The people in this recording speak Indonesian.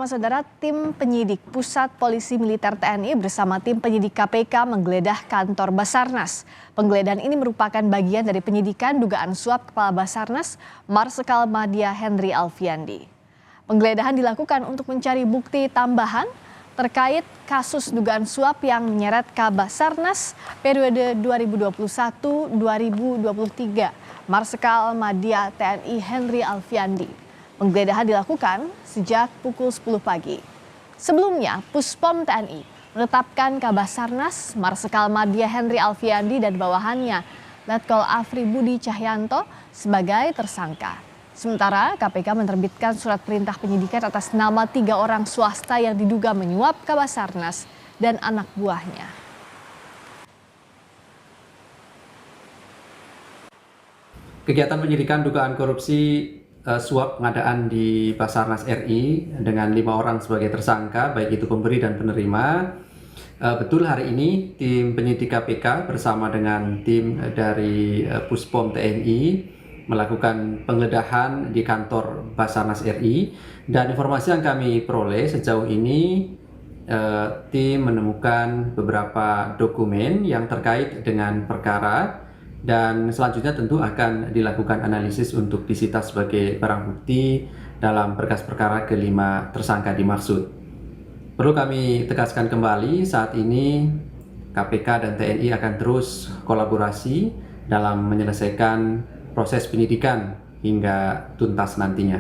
Saudara, tim penyidik Pusat Polisi Militer TNI bersama tim penyidik KPK menggeledah kantor Basarnas. Penggeledahan ini merupakan bagian dari penyidikan dugaan suap Kepala Basarnas Marsikal Madya Henry Alfiandi. Penggeledahan dilakukan untuk mencari bukti tambahan terkait kasus dugaan suap yang menyeret Kabasarnas periode 2021-2023 Marsikal Madya TNI Henry Alfiandi. Penggeledahan dilakukan sejak pukul 10 pagi. Sebelumnya, Puspom TNI menetapkan Kabasarnas Marsikal Madya Henry Alfiandi dan bawahannya Letkol Afri Budi Cahyanto sebagai tersangka. Sementara KPK menerbitkan surat perintah penyidikan atas nama 3 orang swasta yang diduga menyuap Kabasarnas dan anak buahnya. Kegiatan penyidikan dugaan korupsi suap pengadaan di Basarnas RI dengan 5 orang sebagai tersangka, baik itu pemberi dan penerima. Betul, hari ini tim penyidik KPK bersama dengan tim dari Puspom TNI melakukan penggeledahan di kantor Basarnas RI, dan informasi yang kami peroleh sejauh ini tim menemukan beberapa dokumen yang terkait dengan perkara, dan selanjutnya tentu akan dilakukan analisis untuk disita sebagai barang bukti dalam berkas perkara kelima tersangka dimaksud. Perlu kami tegaskan kembali, saat ini KPK dan TNI akan terus kolaborasi dalam menyelesaikan proses penyidikan hingga tuntas nantinya.